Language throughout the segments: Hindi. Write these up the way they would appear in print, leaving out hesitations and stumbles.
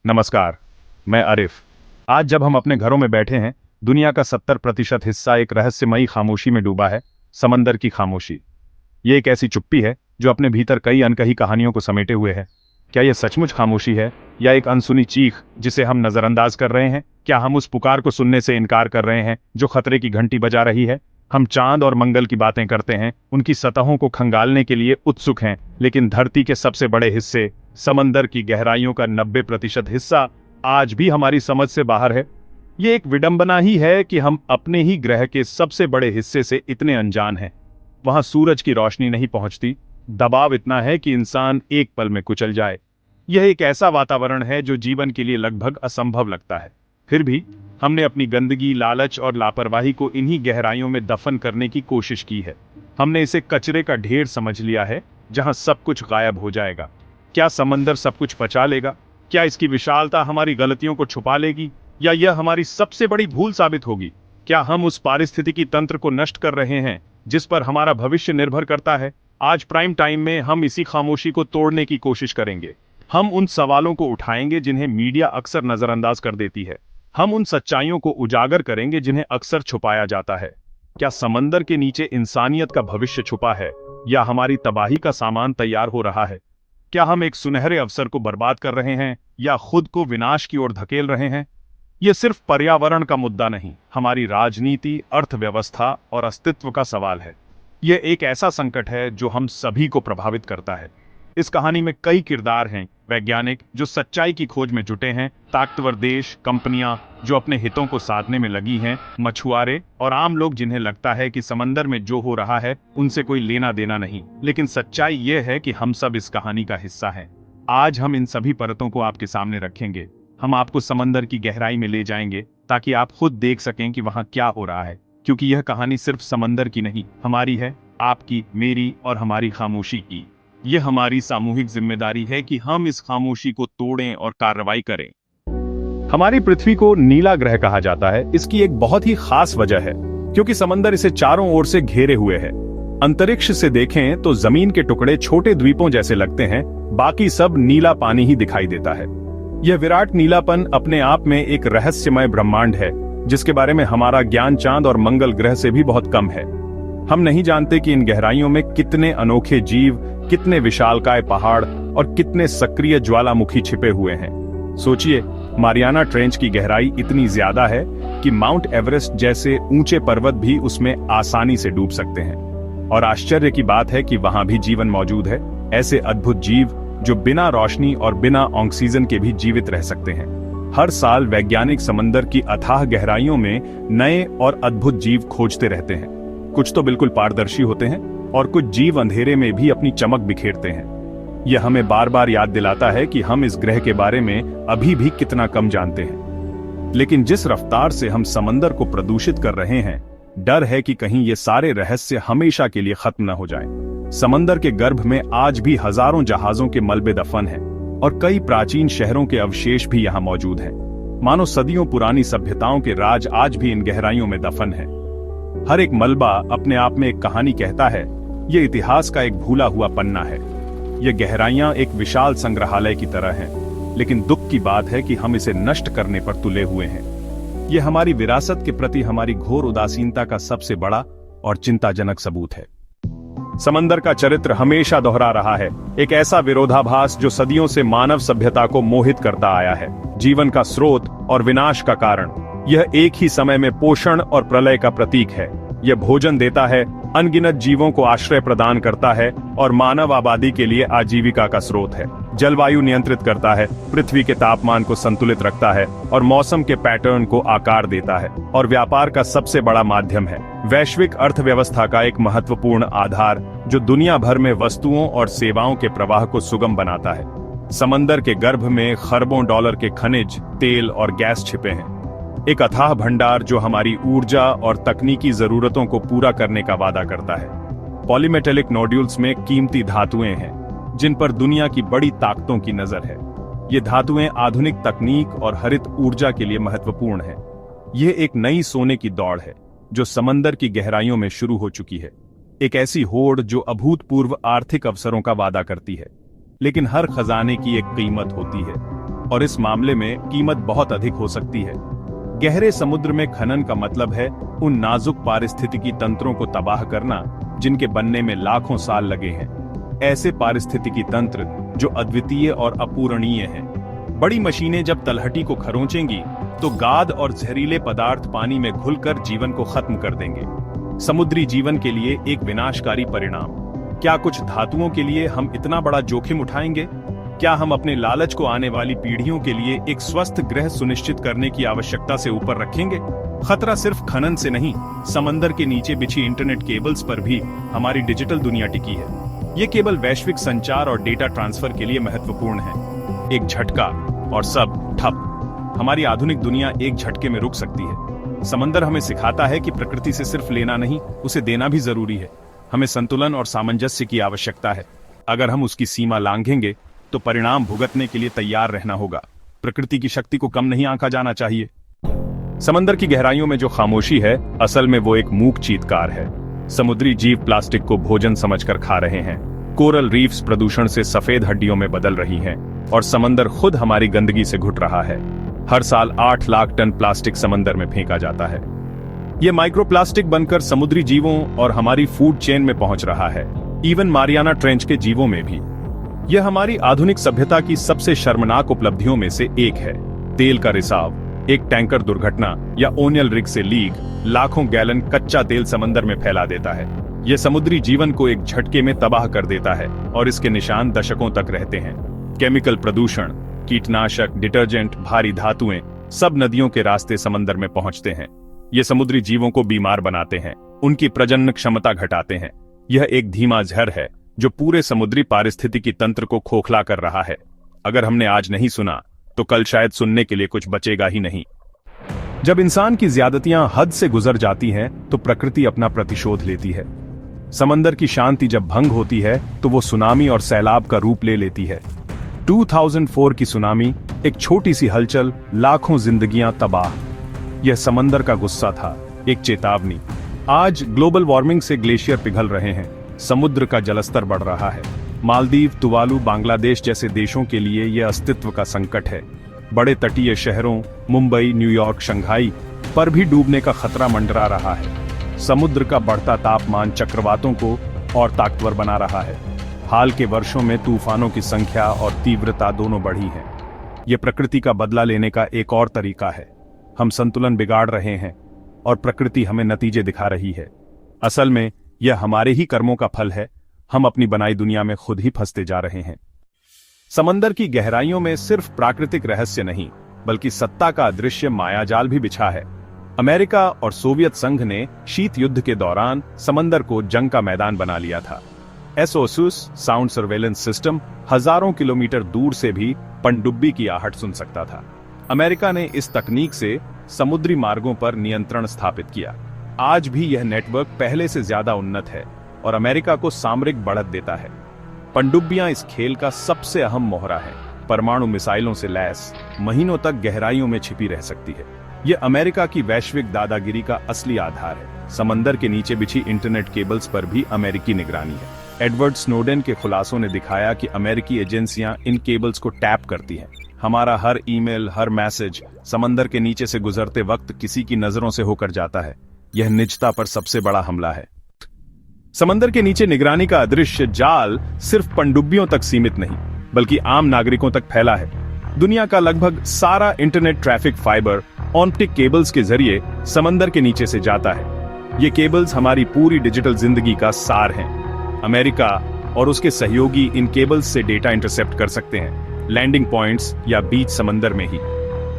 नमस्कार। मैं आरिफ। आज जब हम अपने घरों में बैठे हैं, दुनिया का 70% हिस्सा एक रहस्यमयी खामोशी में डूबा है। समंदर की खामोशी। ये एक ऐसी चुप्पी है जो अपने भीतर कई अनकही कहानियों को समेटे हुए है। क्या यह सचमुच खामोशी है या एक अनसुनी चीख जिसे हम नजरअंदाज कर रहे हैं? क्या हम उस पुकार को सुनने से इनकार कर रहे हैं जो खतरे की घंटी बजा रही है? हम चांद और मंगल की बातें करते हैं, उनकी सतहों को खंगालने के लिए उत्सुक हैं, लेकिन धरती के सबसे बड़े हिस्से, समंदर की गहराइयों का 90% हिस्सा आज भी हमारी समझ से बाहर है। ये एक विडंबना ही है कि हम अपने ही ग्रह के सबसे बड़े हिस्से से इतने अनजान हैं। वहां सूरज की रोशनी नहीं पहुंचती, दबाव इतना है कि इंसान एक पल में कुचल जाए। यह एक ऐसा वातावरण है जो जीवन के लिए लगभग असंभव लगता है। फिर भी हमने अपनी गंदगी, लालच और लापरवाही को इन्हीं गहराइयों में दफन करने की कोशिश की है। हमने इसे कचरे का ढेर समझ लिया है, जहां सब कुछ गायब हो जाएगा। क्या समंदर सब कुछ पचा लेगा? क्या इसकी विशालता हमारी गलतियों को छुपा लेगी, या यह हमारी सबसे बड़ी भूल साबित होगी? क्या हम उस पारिस्थितिकी तंत्र को नष्ट कर रहे हैं जिस पर हमारा भविष्य निर्भर करता है? आज प्राइम टाइम में हम इसी खामोशी को तोड़ने की कोशिश करेंगे। हम उन सवालों को उठाएंगे जिन्हें मीडिया अक्सर नजरअंदाज कर देती है। हम उन सच्चाइयों को उजागर करेंगे जिन्हें अक्सर छुपाया जाता है। क्या समंदर के नीचे इंसानियत का भविष्य छुपा है, या हमारी तबाही का सामान तैयार हो रहा है? क्या हम एक सुनहरे अवसर को बर्बाद कर रहे हैं, या खुद को विनाश की ओर धकेल रहे हैं? यह सिर्फ पर्यावरण का मुद्दा नहीं, हमारी राजनीति, अर्थव्यवस्था और अस्तित्व का सवाल है। यह एक ऐसा संकट है जो हम सभी को प्रभावित करता है। इस कहानी में कई किरदार हैं। वैज्ञानिक जो सच्चाई की खोज में जुटे हैं, ताकतवर देश, कंपनियां जो अपने हितों को साधने में लगी हैं, मछुआरे और आम लोग जिन्हें लगता है कि समंदर में जो हो रहा है उनसे कोई लेना देना नहीं। लेकिन सच्चाई यह है कि हम सब इस कहानी का हिस्सा हैं। आज हम इन सभी परतों को आपके सामने रखेंगे। हम आपको समंदर की गहराई में ले जाएंगे ताकि आप खुद देख सकें कि वहां क्या हो रहा है। क्योंकि यह कहानी सिर्फ समंदर की नहीं, हमारी है, आपकी, मेरी और हमारी खामोशी की। यह हमारी सामूहिक जिम्मेदारी है कि हम इस खामोशी को तोड़ें और कार्रवाई करें। हमारी पृथ्वी को नीला ग्रह कहा जाता है। इसकी एक बहुत ही खास वजह है, क्योंकि समंदर इसे चारों ओर से घेरे हुए है। अंतरिक्ष से देखें तो जमीन के टुकड़े छोटे द्वीपों जैसे लगते हैं, बाकी सब नीला पानी ही दिखाई देता है। यह विराट नीलापन अपने आप में एक रहस्यमय ब्रह्मांड है, जिसके बारे में हमारा ज्ञान चांद और मंगल ग्रह से भी बहुत कम है। हम नहीं जानते कि इन गहराइयों में कितने अनोखे जीव, कितने विशालकाय पहाड़ और कितने सक्रिय ज्वालामुखी छिपे हुए हैं। सोचिए, मारियाना ट्रेंच की गहराई इतनी ज्यादा है कि माउंट एवरेस्ट जैसे ऊंचे पर्वत भी उसमें आसानी से डूब सकते हैं। और आश्चर्य की बात है कि वहां भी जीवन मौजूद है, ऐसे अद्भुत जीव जो बिना रोशनी और बिना ऑक्सीजन के भी जीवित रह सकते हैं। हर साल वैज्ञानिक समंदर की अथाह गहराइयों में नए और अद्भुत जीव खोजते रहते हैं। कुछ तो बिल्कुल पारदर्शी होते हैं और कुछ जीव अंधेरे में भी अपनी चमक बिखेरते हैं। यह हमें बार बार याद दिलाता है कि हम इस ग्रह के बारे में अभी भी कितना कम जानते हैं। लेकिन जिस रफ्तार से हम समंदर को प्रदूषित कर रहे हैं, डर है कि कहीं ये सारे रहस्य हमेशा के लिए खत्म न हो जाएं। समंदर के गर्भ में आज भी हजारों जहाजों के मलबे दफन हैं, और कई प्राचीन शहरों के अवशेष भी यहाँ मौजूद हैं। मानो सदियों पुरानी सभ्यताओं के राज आज भी इन गहराइयों में दफन हैं। हर एक मलबा अपने आप में एक कहानी कहता है। यह इतिहास का एक भूला हुआ पन्ना है। ये गहराइयां एक विशाल संग्रहालय की तरह हैं, लेकिन दुख की बात है कि हम इसे नष्ट करने पर तुले हुए हैं। यह हमारी विरासत के प्रति हमारी घोर उदासीनता का सबसे बड़ा और चिंताजनक सबूत है। समंदर का चरित्र हमेशा दोहरा रहा है, एक ऐसा विरोधाभास जो सदियों से मानव सभ्यता को मोहित करता आया है। जीवन का स्रोत और विनाश का कारण। यह एक ही समय में पोषण और प्रलय का प्रतीक है। यह भोजन देता है, अनगिनत जीवों को आश्रय प्रदान करता है और मानव आबादी के लिए आजीविका का स्रोत है। जलवायु नियंत्रित करता है, पृथ्वी के तापमान को संतुलित रखता है और मौसम के पैटर्न को आकार देता है, और व्यापार का सबसे बड़ा माध्यम है। वैश्विक अर्थव्यवस्था का एक महत्वपूर्ण आधार जो दुनिया भर में वस्तुओं और सेवाओं के प्रवाह को सुगम बनाता है। समंदर के गर्भ में खरबों डॉलर के खनिज, तेल और गैस छिपे हैं। एक अथाह भंडार जो हमारी ऊर्जा और तकनीकी जरूरतों को पूरा करने का वादा करता है। पॉलीमेटेलिक नोड्यूल्स में कीमती धातुएं हैं जिन पर दुनिया की बड़ी ताकतों की नजर है। ये धातुएं आधुनिक तकनीक और हरित ऊर्जा के लिए महत्वपूर्ण हैं। यह एक नई सोने की दौड़ है जो समंदर की गहराइयों में शुरू हो चुकी है। एक ऐसी होड़ जो अभूतपूर्व आर्थिक अवसरों का वादा करती है। लेकिन हर खजाने की एक कीमत होती है। और इस मामले में कीमत बहुत अधिक हो सकती है। गहरे समुद्र में खनन का मतलब है उन नाजुक पारिस्थितिकी तंत्रों को तबाह करना जिनके बनने में लाखों साल लगे हैं। ऐसे पारिस्थितिकी तंत्र जो अद्वितीय और अपूरणीय हैं। बड़ी मशीनें जब तलहटी को खरोंचेंगी तो गाद और जहरीले पदार्थ पानी में घुलकर जीवन को खत्म कर देंगे। समुद्री जीवन के लिए एक विनाशकारी परिणाम। क्या कुछ धातुओं के लिए हम इतना बड़ा जोखिम उठाएंगे? क्या हम अपने लालच को आने वाली पीढ़ियों के लिए एक स्वस्थ ग्रह सुनिश्चित करने की आवश्यकता से ऊपर रखेंगे? खतरा सिर्फ खनन से नहीं, समंदर के नीचे बिछी इंटरनेट केबल्स पर भी हमारी डिजिटल दुनिया टिकी है। ये केबल वैश्विक संचार और डेटा ट्रांसफर के लिए महत्वपूर्ण है। एक झटका और सब ठप। हमारी आधुनिक दुनिया एक झटके में रुक सकती है। समंदर हमें सिखाता है कि प्रकृति से सिर्फ लेना नहीं, उसे देना भी जरूरी है। हमें संतुलन और सामंजस्य की आवश्यकता है। अगर हम उसकी सीमा लांघेंगे तो परिणाम भुगतने के लिए तैयार रहना होगा। प्रकृति की शक्ति को कम नहीं आंका जाना चाहिए। समंदर की गहराइयों में जो खामोशी है, असल में वो एक मूक चीत्कार है। समुद्री जीव प्लास्टिक को भोजन समझकर खा रहे हैं। कोरल रीफ्स प्रदूषण से सफेद हड्डियों में बदल रही हैं और समंदर खुद हमारी गंदगी से घुट रहा है। हर साल 8 लाख टन प्लास्टिक समंदर में फेंका जाता है। यह माइक्रोप्लास्टिक बनकर समुद्री जीवों और हमारी फूड चेन में पहुंच रहा है, इवन मारियाना ट्रेंच के जीवों में भी। यह हमारी आधुनिक सभ्यता की सबसे शर्मनाक उपलब्धियों में से एक है। तेल का रिसाव, एक टैंकर दुर्घटना या ओनियल रिग से लीक लाखों गैलन कच्चा तेल समंदर में फैला देता है। यह समुद्री जीवन को एक झटके में तबाह कर देता है और इसके निशान दशकों तक रहते हैं। केमिकल प्रदूषण, कीटनाशक, डिटर्जेंट, भारी धातुएं सब नदियों के रास्ते समंदर में पहुंचते हैं। ये समुद्री जीवों को बीमार बनाते हैं, उनकी प्रजनन क्षमता घटाते हैं। यह एक धीमा जहर है जो पूरे समुद्री पारिस्थितिकी तंत्र को खोखला कर रहा है। अगर हमने आज नहीं सुना तो कल शायद सुनने के लिए कुछ बचेगा ही नहीं। जब इंसान की ज्यादतियां हद से गुजर जाती हैं तो प्रकृति अपना प्रतिशोध लेती है। समंदर की शांति जब भंग होती है तो वो सुनामी और सैलाब का रूप ले लेती है। 2004 की सुनामी, एक छोटी सी हलचल, लाखों जिंदगियां तबाह। यह समंदर का गुस्सा था, एक चेतावनी। आज ग्लोबल वार्मिंग से ग्लेशियर पिघल रहे हैं, समुद्र का जलस्तर बढ़ रहा है। मालदीव, तुवालू, बांग्लादेश जैसे देशों के लिए यह अस्तित्व का संकट है। बड़े तटीय शहरों मुंबई, न्यूयॉर्क, शंघाई पर भी डूबने का खतरा मंडरा रहा है। समुद्र का बढ़ता तापमान चक्रवातों को और ताकतवर बना रहा है। हाल के वर्षों में तूफानों की संख्या और तीव्रता दोनों बढ़ी है। यह प्रकृति का बदला लेने का एक और तरीका है। हम संतुलन बिगाड़ रहे हैं और प्रकृति हमें नतीजे दिखा रही है। असल में यह हमारे ही कर्मों का फल है। हम अपनी बनाई दुनिया में खुद ही फंसते जा रहे हैं। समंदर की गहराइयों में सिर्फ प्राकृतिक रहस्य नहीं, बल्कि सत्ता का अदृश्य मायाजाल भी बिछा है। अमेरिका और सोवियत संघ ने शीत युद्ध के दौरान समंदर को जंग का मैदान बना लिया था। एसओसुस साउंड सर्वेलेंस सिस्टम हजारों किलोमीटर दूर से भी पनडुब्बी की आहट सुन सकता था। अमेरिका ने इस तकनीक से समुद्री मार्गों पर नियंत्रण स्थापित किया। आज भी यह नेटवर्क पहले से ज्यादा उन्नत है और अमेरिका को सामरिक बढ़त देता है। पनडुब्बियां इस खेल का सबसे अहम मोहरा है। परमाणु मिसाइलों से लैस महीनों तक गहराइयों में छिपी रह सकती है। यह अमेरिका की वैश्विक दादागिरी का असली आधार है। समंदर के नीचे बिछी इंटरनेट केबल्स पर भी अमेरिकी निगरानी है। एडवर्ड स्नोडेन के खुलासों ने दिखाया कि अमेरिकी एजेंसियां इन केबल्स को टैप करती हैं। हमारा हर ईमेल, हर मैसेज समंदर के नीचे से गुजरते वक्त किसी की नजरों से होकर जाता है। यह निजता पर सबसे बड़ा हमला है। समंदर के नीचे निगरानी का अदृश्य जाल सिर्फ पनडुब्बियों तक सीमित नहीं, बल्कि आम नागरिकों तक फैला है। दुनिया का लगभग सारा internet traffic fibre optic cables के जरिए समंदर के नीचे से जाता है। ये केबल्स हमारी पूरी डिजिटल जिंदगी का सार हैं। अमेरिका और उसके सहयोगी इन केबल्स से डेटा इंटरसेप्ट कर सकते हैं, लैंडिंग पॉइंट्स या बीच समंदर में ही।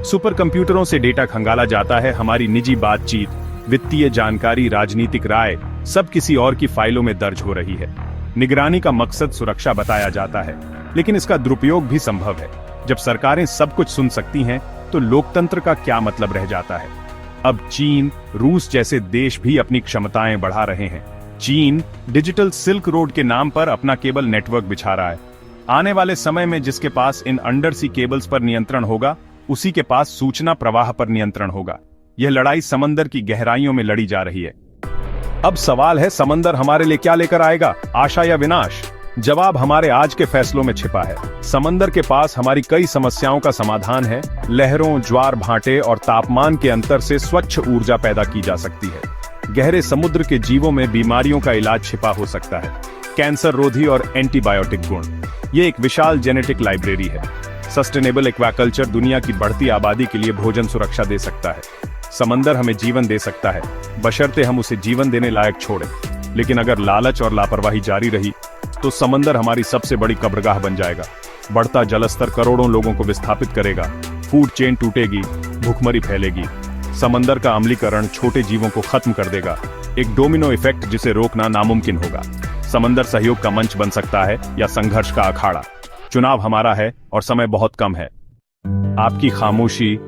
सुपर कंप्यूटरों से डेटा खंगाला जाता है। हमारी निजी बातचीत, वित्तीय जानकारी, राजनीतिक राय सब किसी और की फाइलों में दर्ज हो रही है। निगरानी का मकसद सुरक्षा बताया जाता है, लेकिन इसका दुरुपयोग भी संभव है। जब सरकारें सब कुछ सुन सकती हैं, तो लोकतंत्र का क्या मतलब रह जाता है। अब चीन, रूस जैसे देश भी अपनी क्षमताएं बढ़ा रहे हैं। चीन डिजिटल सिल्क रोड के नाम पर अपना केबल नेटवर्क बिछा रहा है। आने वाले समय में जिसके पास इन अंडर सी केबल्स पर नियंत्रण होगा, उसी के पास सूचना प्रवाह पर नियंत्रण होगा। यह लड़ाई समंदर की गहराइयों में लड़ी जा रही है। अब सवाल है, समंदर हमारे लिए क्या लेकर आएगा, आशा या विनाश? जवाब हमारे आज के फैसलों में छिपा है। समंदर के पास हमारी कई समस्याओं का समाधान है। लहरों, ज्वार भाटे और तापमान के अंतर से स्वच्छ ऊर्जा पैदा की जा सकती है। गहरे समुद्र के जीवों में बीमारियों का इलाज छिपा हो सकता है। कैंसर रोधी और एंटीबायोटिक गुण, ये एक विशाल जेनेटिक लाइब्रेरी है। सस्टेनेबल एक्वाकल्चर दुनिया की बढ़ती आबादी के लिए भोजन सुरक्षा दे सकता है। समंदर हमें जीवन दे सकता है, बशर्ते हम उसे जीवन देने लायक छोड़ें। लेकिन अगर लालच और लापरवाही जारी रही तो समंदर हमारी सबसे बड़ी कब्रगाह बन जाएगा। बढ़ता जलस्तर करोड़ों लोगों को विस्थापित करेगा, फूड चेन टूटेगी, भूखमरी फैलेगी। समंदर का अम्लीकरण छोटे जीवों को खत्म कर देगा, एक डोमिनो इफेक्ट जिसे रोकना नामुमकिन होगा। समंदर सहयोग का मंच बन सकता है या संघर्ष का अखाड़ा। चुनाव हमारा है और समय बहुत कम है। आपकी खामोशी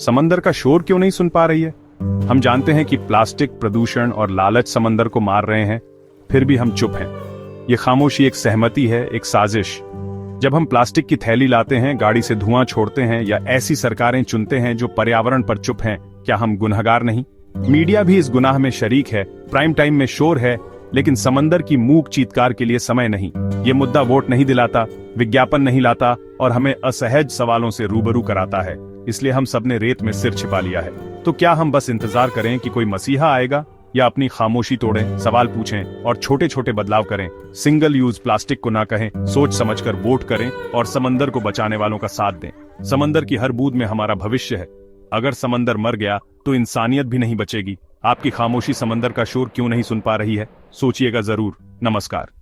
समंदर का शोर क्यों नहीं सुन पा रही है? हम जानते हैं कि प्लास्टिक, प्रदूषण और लालच समंदर को मार रहे हैं, फिर भी हम चुप हैं। ये खामोशी एक सहमति है, एक साजिश। जब हम प्लास्टिक की थैली लाते हैं, गाड़ी से धुआं छोड़ते हैं या ऐसी सरकारें चुनते हैं जो पर्यावरण पर चुप हैं, क्या हम गुनहगार नहीं? मीडिया भी इस गुनाह में शरीक है। प्राइम टाइम में शोर है, लेकिन समंदर की मूक चीत्कार के लिए समय नहीं। ये मुद्दा वोट नहीं दिलाता, विज्ञापन नहीं लाता और हमें असहज सवालों से रूबरू कराता है। इसलिए हम सबने रेत में सिर छिपा लिया है। तो क्या हम बस इंतजार करें कि कोई मसीहा आएगा, या अपनी खामोशी तोड़ें, सवाल पूछें और छोटे छोटे बदलाव करें? सिंगल यूज प्लास्टिक को ना कहें, सोच समझकर वोट करें और समंदर को बचाने वालों का साथ दें। समंदर की हर बूंद में हमारा भविष्य है। अगर समंदर मर गया तो इंसानियत भी नहीं बचेगी। आपकी खामोशी समंदर का शोर क्यों नहीं सुन पा रही है? सोचिएगा जरूर। नमस्कार।